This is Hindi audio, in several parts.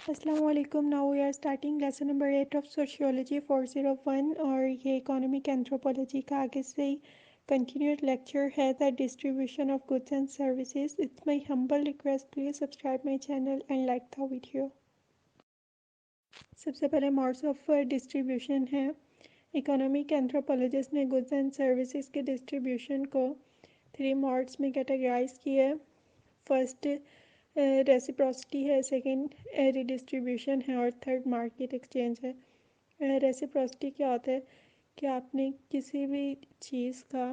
Assalamualaikum. Now we are starting lesson number 8 of Sociology 401 और ये Economic Anthropology का आगे से ही continued lecture है The Distribution of Goods and Services. It's my humble request, please subscribe my channel and like the video. सबसे पहले modes of distribution है. Economic Anthropologist ने Goods and Services के distribution को 3 modes में categorize किया है. फर्स्ट रेसिप्रोसिटी है, सेकंड रिडिस्ट्रीब्यूशन है और थर्ड मार्केट एक्सचेंज है। रेसिप्रोसिटी क्या होता है कि आपने किसी भी चीज़ का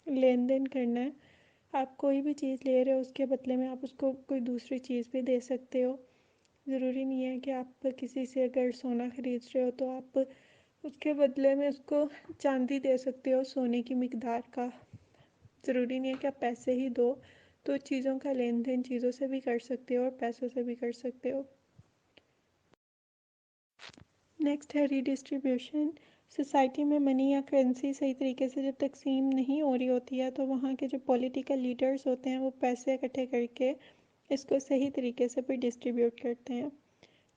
लेन देन करना है, आप कोई भी चीज़ ले रहे हो उसके बदले में आप उसको कोई दूसरी चीज़ भी दे सकते हो। ज़रूरी नहीं है कि आप किसी से अगर सोना ख़रीद रहे हो तो आप उसके बदले में उसको चांदी दे सकते हो सोने की मिकदार का। ज़रूरी नहीं है कि आप पैसे ही दो, तो चीज़ों का लेन देन चीज़ों से भी कर सकते हो और पैसों से भी कर सकते हो। नेक्स्ट है रीडिस्ट्रीब्यूशन। सोसाइटी में मनी या करेंसी सही तरीके से जब तकसीम नहीं हो रही होती है तो वहाँ के जो पॉलिटिकल लीडर्स होते हैं वो पैसे इकट्ठे करके इसको सही तरीके से भी डिस्ट्रीब्यूट करते हैं।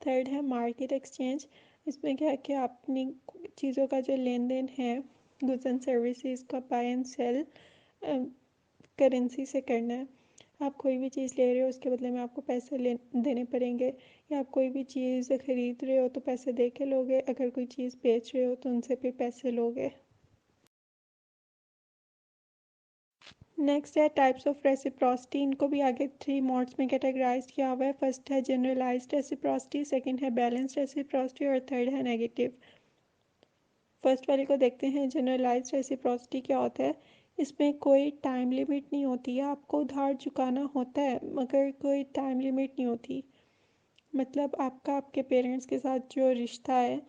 थर्ड है मार्केट एक्सचेंज। इसमें क्या है कि अपनी चीज़ों का जो लेन देन है, गुड्स एंड सर्विसेज का बाय एंड सेल करेंसी से करना है। आप कोई भी चीज़ ले रहे हो उसके बदले में आपको पैसे देने पड़ेंगे, या आप कोई भी चीज़ खरीद रहे हो तो पैसे दे के लोगे, अगर कोई चीज़ बेच रहे हो तो उनसे फिर पैसे लोगे। नेक्स्ट है टाइप्स ऑफ रेसिप्रोसिटी। इनको भी आगे 3 मोड्स में कैटेगराइज किया हुआ है। फर्स्ट है जनरलाइज्ड रेसिप्रोसिटी, सेकंड है बैलेंस्ड रेसिप्रोसिटी और थर्ड है नेगेटिव। फर्स्ट वाले को देखते हैं। जनरलाइज्ड रेसिप्रोसिटी क्या होता है। इसमें कोई टाइम लिमिट नहीं होती है, आपको उधार चुकाना होता है मगर कोई टाइम लिमिट नहीं होती। मतलब आपका आपके पेरेंट्स के साथ जो रिश्ता है,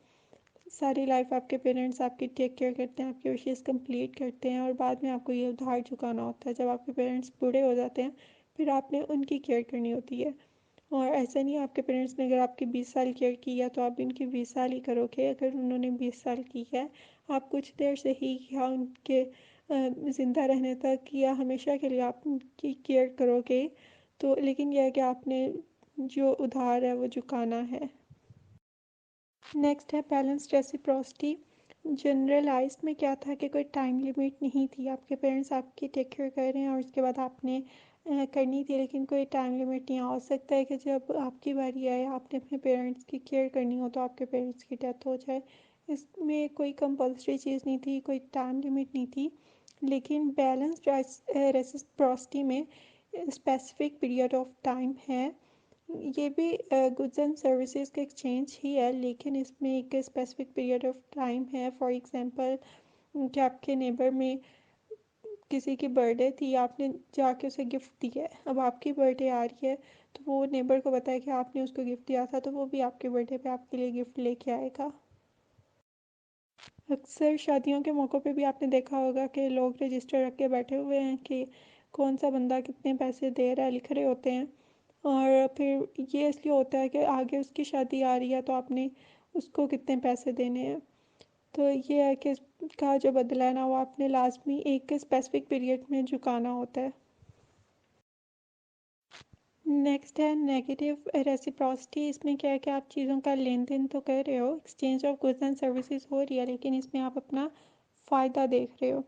सारी लाइफ आपके पेरेंट्स आपकी टेक केयर करते हैं, आपकी विशेस कंप्लीट करते हैं और बाद में आपको ये उधार चुकाना होता है। जब आपके पेरेंट्स बूढ़े हो जाते हैं फिर आपने उनकी केयर करनी होती है। और ऐसा नहीं, आपके पेरेंट्स ने अगर आपकी 20 साल केयर की है तो आप भी उनकी 20 साल ही करोगे। अगर उन्होंने 20 साल की है, आप कुछ देर से ही या उनके ज़िंदा रहने तक या हमेशा के लिए आप उनकी केयर करोगे। तो लेकिन यह है कि आपने जो उधार है वो चुकाना है। नेक्स्ट है बैलेंस्ड रेसिप्रोसिटी। जनरलाइज्ड में क्या था कि कोई टाइम लिमिट नहीं थी, आपके पेरेंट्स आपकी टेक केयर कर रहे हैं और उसके बाद आपने करनी थी, लेकिन कोई टाइम लिमिट नहीं। हो सकता है कि जब आपकी बारी आए आपने अपने पेरेंट्स की केयर करनी हो तो आपके पेरेंट्स की डेथ हो जाए। इसमें कोई कंपल्सरी चीज़ नहीं थी, कोई टाइम लिमिट नहीं थी। लेकिन बैलेंस्ड रेसिप्रोसिटी में स्पेसिफिक पीरियड ऑफ टाइम है। ये भी गुड्स एंड सर्विसेज का एक्सचेंज ही है, लेकिन इसमें एक स्पेसिफिक पीरियड ऑफ टाइम है। फॉर एग्जांपल कि आपके नेबर में किसी की बर्थडे थी, आपने जाके उसे गिफ्ट दिया है, अब आपकी बर्थडे आ रही है तो वो नेबर को पता है कि आपने उसको गिफ्ट दिया था, तो वो भी आपके बर्थडे पे आपके लिए गिफ्ट लेके आएगा। अक्सर शादियों के मौक़ों पे भी आपने देखा होगा कि लोग रजिस्टर रख के बैठे हुए हैं कि कौन सा बंदा कितने पैसे दे रहा है, लिख रहे होते हैं। और फिर ये इसलिए होता है कि आगे उसकी शादी आ रही है तो आपने उसको कितने पैसे देने हैं। तो ये है कि इसका जो बदला है ना वो आपने लाजमी एक स्पेसिफिक पीरियड में चुकाना होता है। नेक्स्ट है नेगेटिव रेसिप्रोसिटी। इसमें क्या है कि आप चीज़ों का लेन देन तो कर रहे हो, exchange of goods and services हो रही है, लेकिन इसमें आप अपना फ़ायदा देख रहे हो।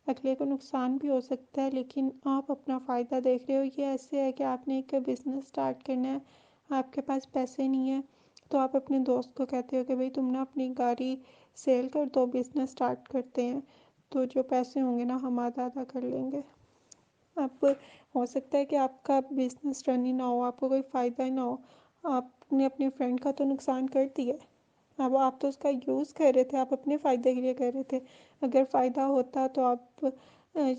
अगले को नुकसान भी हो सकता है लेकिन आप अपना फ़ायदा देख रहे हो। ये ऐसे है कि आपने एक बिज़नेस स्टार्ट करना है, आपके पास पैसे नहीं है तो आप अपने दोस्त को कहते हो कि भाई तुम ना अपनी गाड़ी सेल कर दो, बिज़नेस स्टार्ट करते हैं, तो जो पैसे होंगे ना हम आधा आधा कर लेंगे। अब हो सकता है कि आपका बिजनेस रन ही ना हो, आपको कोई फ़ायदा ही ना हो, आपने अपने फ्रेंड का तो नुकसान कर दिया। अब आप तो उसका यूज़ कर रहे थे, आप अपने फ़ायदे के लिए कर रहे थे। अगर फ़ायदा होता तो आप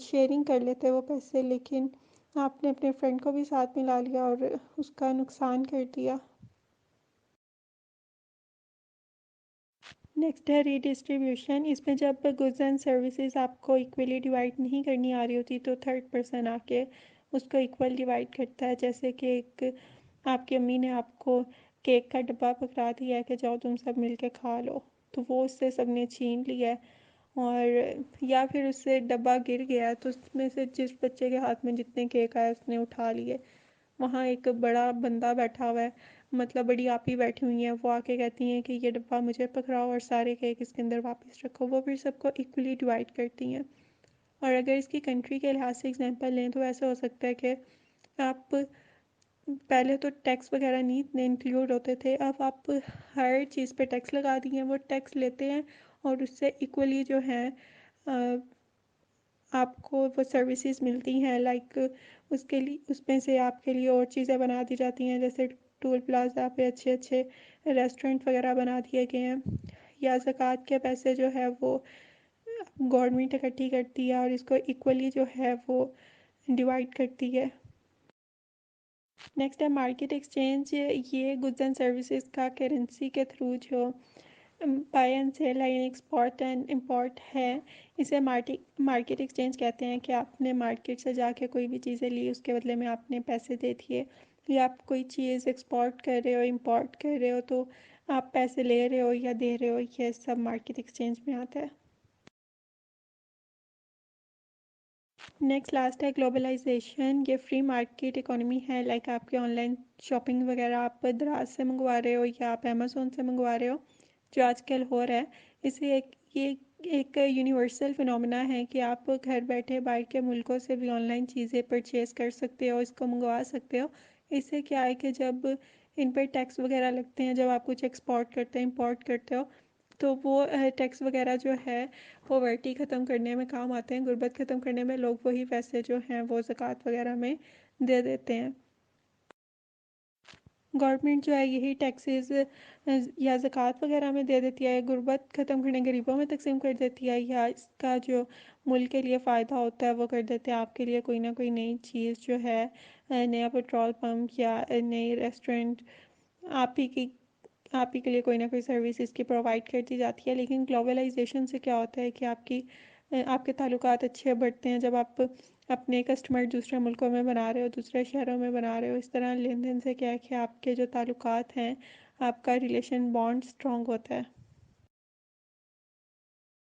शेयरिंग कर लेते वो पैसे, लेकिन आपने अपने फ्रेंड को भी साथ मिला लिया और उसका नुकसान कर दिया। नेक्स्ट है रीडिस्ट्रीब्यूशन। इसमें जब गुड्स एंड सर्विसेज आपको इक्वली डिवाइड नहीं करनी आ रही होती तो थर्ड पर्सन आके उसको इक्वल डिवाइड करता है। जैसे कि एक आपकी अम्मी ने आपको केक का डब्बा पकड़ा दिया है कि जाओ तुम सब मिलके खा लो, तो वो उससे सबने छीन लिया है। और या फिर उससे डब्बा गिर गया है तो उसमें से जिस बच्चे के हाथ में जितने केक आए उसने उठा लिए। वहाँ एक बड़ा बंदा बैठा हुआ है, मतलब बड़ी आपी बैठी हुई हैं, वो आके कहती हैं कि ये डब्बा मुझे पकड़ाओ और सारे केक इसके अंदर वापस रखो, वो फिर सबको इक्वली डिवाइड करती हैं। और अगर इसकी कंट्री के लिहाज से एग्जांपल लें तो ऐसा हो सकता है कि आप पहले तो टैक्स वगैरह नहीं इंक्लूड होते थे, अब आप हर चीज़ पे टैक्स लगा दिए हैं, वो टैक्स लेते हैं और उससे इक्वली जो है आपको वो सर्विसेज मिलती हैं। लाइक उसके लिए उसमें से आपके लिए और चीज़ें बना दी जाती हैं, जैसे टोल प्लाजा पे अच्छे अच्छे रेस्टोरेंट वगैरह बना दिए गए हैं, या ज़कात के पैसे जो है वो गवर्नमेंट इकट्ठी करती है और इसको इक्वली जो है वो डिवाइड करती है। नेक्स्ट है मार्केट एक्सचेंज। ये गुड्स एंड सर्विसेज का करेंसी के थ्रू जो बाय एंड सेल है, एक्सपोर्ट एंड इम्पोर्ट है, इसे मार्केट एक्सचेंज कहते हैं। कि आपने मार्केट से जाके कोई भी चीज़ें ली, उसके बदले में आपने पैसे दे दिए, या आप कोई चीज़ एक्सपोर्ट कर रहे हो, इम्पोर्ट कर रहे हो, तो आप पैसे ले रहे हो या दे रहे हो, ये सब मार्केट एक्सचेंज में आता है। नेक्स्ट लास्ट है ग्लोबलाइजेशन। ये फ्री मार्केट इकोनॉमी है। लाइक आपके ऑनलाइन शॉपिंग वगैरह आप दराज से मंगवा रहे हो या आप अमेज़ोन से मंगवा रहे हो, जो आजकल हो रहा है। इसे ये एक यूनिवर्सल फिनोमेना है कि आप घर बैठे बाहर के मुल्कों से भी ऑनलाइन चीज़ें परचेज़ कर सकते हो, इसको मंगवा सकते हो। इससे क्या है कि जब इन पर टैक्स वगैरह लगते हैं, जब आप कुछ एक्सपोर्ट करते हैं, इंपोर्ट करते हो, तो वो टैक्स वगैरह जो है पॉवर्टी ख़त्म करने में काम आते हैं। गुर्बत ख़त्म करने में लोग वही पैसे जो हैं वो ज़कात वगैरह में दे देते हैं। गवर्नमेंट जो है यही टैक्सेस या ज़कात वगैरह में दे देती है, गुर्बत ख़त्म करने गरीबों में तकसीम कर देती है, या इसका जो मुल्क के लिए फ़ायदा होता है वो कर देते हैं। आपके लिए कोई ना कोई नई चीज़ जो है, नया पेट्रोल पंप या नई रेस्टोरेंट, आप ही की आप ही के लिए कोई ना कोई सर्विस इसकी प्रोवाइड कर दी जाती है। लेकिन ग्लोबलाइजेशन से क्या होता है कि आपके ताल्लुकात अच्छे बढ़ते हैं, जब आप अपने कस्टमर दूसरे मुल्कों में बना रहे हो, दूसरे शहरों में बना रहे हो। इस तरह लेन देन से क्या है कि आपके जो ताल्लुकात हैं, आपका रिलेशन बॉन्ड स्ट्रॉन्ग होता है।